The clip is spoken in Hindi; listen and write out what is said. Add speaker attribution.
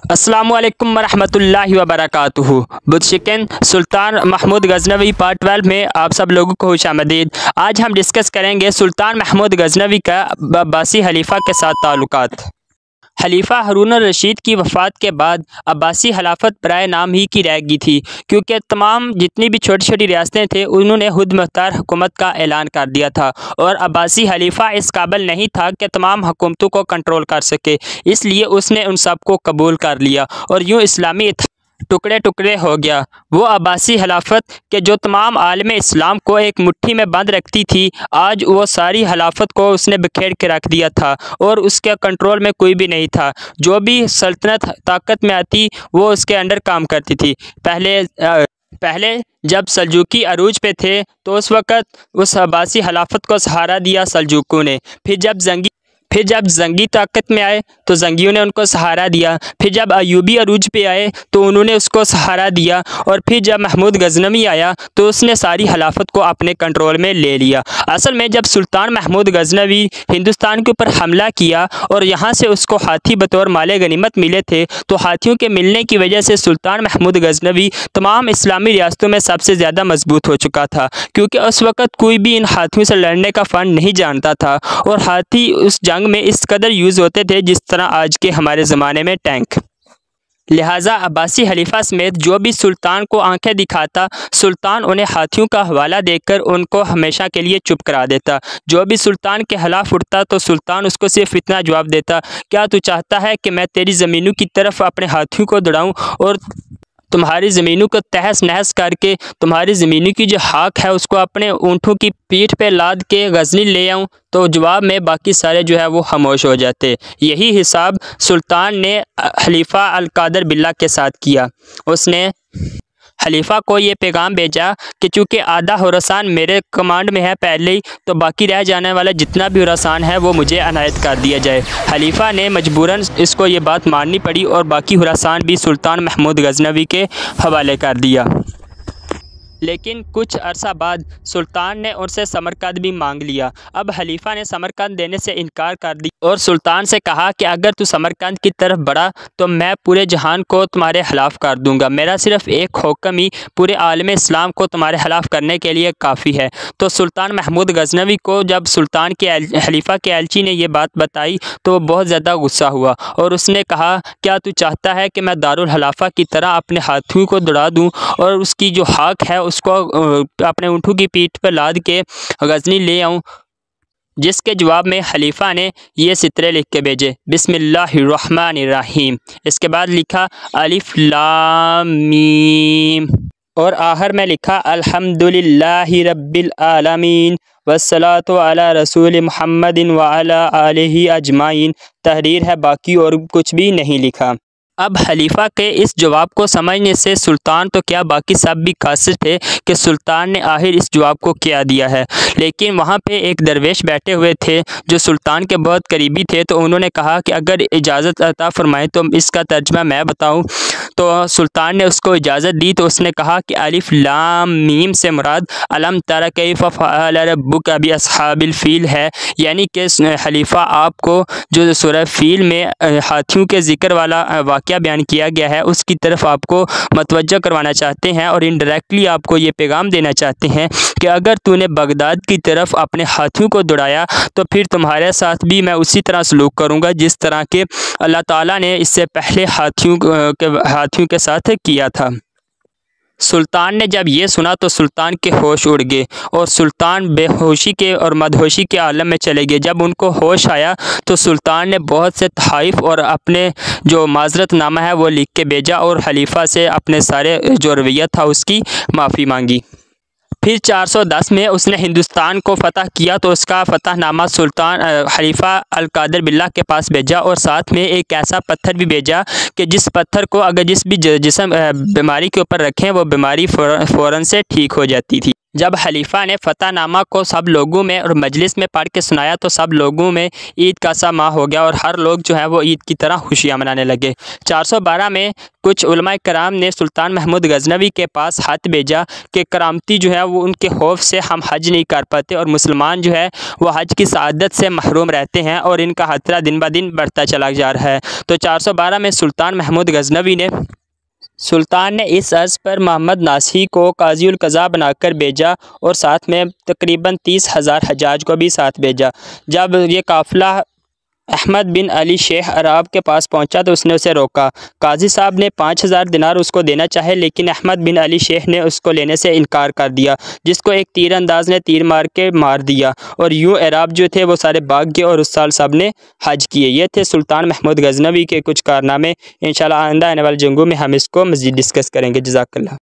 Speaker 1: अस्सलामुअलैकुम वरहमतुल्लाहि वबरकातुहू। बुद्शिकन सुल्तान महमूद गजनवी पार्ट 12 में आप सब लोगों को खुशामदीद। आज हम डिस्कस करेंगे सुल्तान महमूद गजनवी का अब्बासी खलीफा के साथ ताल्लुकात। खलीफा हारून रशीद की वफ़ात के बाद अब्बासी खिलाफत बराए नाम ही की रह गई थी, क्योंकि तमाम जितनी भी छोटी छोटी रियासतें थे उन्होंने खुद मुख्तार हुकूमत का ऐलान कर दिया था और अब्बासी खलीफा इस काबिल नहीं था कि तमाम हुकूमतों को कंट्रोल कर सके। इसलिए उसने उन सब को कबूल कर लिया और यूँ इस्लामी टुकड़े टुकड़े हो गया। वो अब्बासी खिलाफत के जो तमाम आलम इस्लाम को एक मुट्ठी में बंद रखती थी, आज वो सारी खिलाफत को उसने बिखेर के रख दिया था और उसके कंट्रोल में कोई भी नहीं था। जो भी सल्तनत ताकत में आती वो उसके अंडर काम करती थी। पहले जब सल्जूकी अरूज पे थे तो उस वक़्त उस अब्बासी खिलाफत को सहारा दिया सल्जूकों ने। फिर जब जंगी ताकत में आए तो जंगियों ने उनको सहारा दिया। फिर जब अयूबी अरूज पे आए तो उन्होंने उसको सहारा दिया और फिर जब महमूद गजनवी आया तो उसने सारी खिलाफत को अपने कंट्रोल में ले लिया। असल में जब सुल्तान महमूद गजनवी हिंदुस्तान के ऊपर हमला किया और यहाँ से उसको हाथी बतौर माले गनीमत मिले थे, तो हाथियों के मिलने की वजह से सुल्तान महमूद गजनवी तमाम इस्लामी रियासतों में सबसे ज़्यादा मजबूत हो चुका था, क्योंकि उस वक़्त कोई भी इन हाथियों से लड़ने का फ़न नहीं जानता था और हाथी उस जंग में इस कदर यूज़ होते थे जिस तरह आज के हमारे ज़माने में टैंक। लिहाजा अब्बासी खलीफा समेत जो भी सुल्तान को आंखें दिखाता, सुल्तान उन्हें हाथियों का हवाला देकर उनको हमेशा के लिए चुप करा देता। जो भी सुल्तान के खिलाफ उठता तो सुल्तान उसको सिर्फ इतना जवाब देता, क्या तू चाहता है कि मैं तेरी ज़मीनों की तरफ अपने हाथियों को दौड़ाऊँ और तुम्हारी ज़मीनों को तहस नहस करके तुम्हारी ज़मीनों की जो हक है उसको अपने ऊँटों की पीठ पे लाद के गजनी ले आऊँ? तो जवाब में बाकी सारे जो है वो खामोश हो जाते। यही हिसाब सुल्तान ने खलीफा अल-कादर बिल्ला के साथ किया। उसने खलीफा को ये पैगाम भेजा कि चूँकि आधा खुरासान मेरे कमांड में है पहले ही, तो बाकी रह जाने वाला जितना भी खुरासान है वो मुझे अनायत कर दिया जाए। खलीफा ने मजबूरन इसको ये बात माननी पड़ी और बाकी खुरासान भी सुल्तान महमूद गजनवी के हवाले कर दिया। लेकिन कुछ अरसा बाद सुल्तान ने उनसे समरकंद भी मांग लिया। अब खलीफा ने समरकंद देने से इनकार कर दिया और सुल्तान से कहा कि अगर तू समरकंद की तरफ बढ़ा तो मैं पूरे जहान को तुम्हारे खिलाफ़ कर दूंगा। मेरा सिर्फ एक हुक्म ही पूरे आलम इस्लाम को तुम्हारे खिलाफ़ करने के लिए काफ़ी है। तो सुल्तान महमूद गजनवी को जब सुल्तान के खलीफा के एलची ने यह बात बताई तो वो बहुत ज़्यादा गुस्सा हुआ और उसने कहा, क्या तू चाहता है कि मैं दारुल खिलाफा की तरह अपने हाथियों को दौड़ा दूँ और उसकी जो हक है उसको अपने ऊँटों की पीठ पर लाद के गजनी ले आऊँ? जिसके जवाब में खलीफा ने ये सितरे लिख के भेजे, बिस्मिल्लाहिर्रहमानिर्रहीम। इसके बाद लिखा अलिफ लाम मीम और आखिर में लिखा अल्हम्दुलिल्लाहि रब्बिल आलमीन वस्सलातु अला रसूल मुहम्मदिन व अला आलिहि अजमाइन। तहरीर है, बाकी और कुछ भी नहीं लिखा। अब खलीफा के इस जवाब को समझने से सुल्तान तो क्या बाकी सब भी कासिर थे कि सुल्तान ने आखिर इस जवाब को क्या दिया है। लेकिन वहाँ पे एक दरवेश बैठे हुए थे जो सुल्तान के बहुत करीबी थे, तो उन्होंने कहा कि अगर इजाज़त अता फरमाएं तो इसका तर्जमा मैं बताऊँ। तो सुल्तान ने उसको इजाज़त दी। तो उसने कहा कि अलिफ लाम मीम से मुराद अलम तरा कैफ़ फ़अल रब्बुका बि अस्हाबिल फ़ील है, यानी कि खलीफा आपको जो सूरह फ़ील में हाथियों के ज़िक्र वाला वाक़या बयान किया गया है उसकी तरफ आपको मतवज्जो करवाना चाहते हैं और इनडायरेक्टली आपको ये पैगाम देना चाहते हैं कि अगर तूने बगदाद की तरफ अपने हाथियों को दौड़ाया तो फिर तुम्हारे साथ भी मैं उसी तरह सलूक करूँगा जिस तरह के अल्लाह ताला ने इससे पहले हाथियों के साथ किया था। सुल्तान ने जब ये सुना तो सुल्तान के होश उड़ गए और सुल्तान बेहोशी के और मदहोशी के आलम में चले गए। जब उनको होश आया तो सुल्तान ने बहुत से तहाइफ और अपने जो माजरतनामा है वो लिख के भेजा और खलीफा से अपने सारे जो रवैया था उसकी माफ़ी मांगी। फिर 410 में उसने हिंदुस्तान को फ़तह किया तो उसका फ़तहनामा सुल्तान खलीफा अल-कादर बिल्ला के पास भेजा और साथ में एक ऐसा पत्थर भी भेजा कि जिस पत्थर को अगर जिस भी जिस्म बीमारी के ऊपर रखें वो बीमारी फ़ौरन से ठीक हो जाती थी। जब खलीफा ने फ़तहनामा को सब लोगों में और मजलिस में पढ़ के सुनाया तो सब लोगों में ईद का सा माह हो गया और हर लोग जो है वो ईद की तरह खुशियाँ मनाने लगे। 412 में कुछ उलमा कराम ने सुल्तान महमूद गजनवी के पास खत भेजा कि करामती जो है वो उनके खौफ से हम हज नहीं कर पाते और मुसलमान जो है वो हज की सआदत से महरूम रहते हैं और इनका खतरा दिन ब दिन बढ़ता चला जा रहा है। तो 412 में सुल्तान ने इस अर्ज़ पर मोहम्मद नासी को काज़ी क़ज़ा बनाकर भेजा और साथ में तकरीबन 30,000 हज्जाज को भी साथ भेजा। जब ये काफ़िला अहमद बिन अली शेख अराब के पास पहुंचा तो उसने उसे रोका। काजी साहब ने 5,000 दिनार उसको देना चाहे लेकिन अहमद बिन अली शेख ने उसको लेने से इनकार कर दिया, जिसको एक तीरंदाज ने तीर मार के मार दिया और यूँ अराब जो थे वो सारे भाग गए और उस साल सब ने हज किए। ये थे सुल्तान महमूद गजनवी के कुछ कारनामे। इंशाल्लाह आइंदा आने वाले जंगों में हम इसको मज़ीद डिस्कस करेंगे। जज़ाकल्लाह।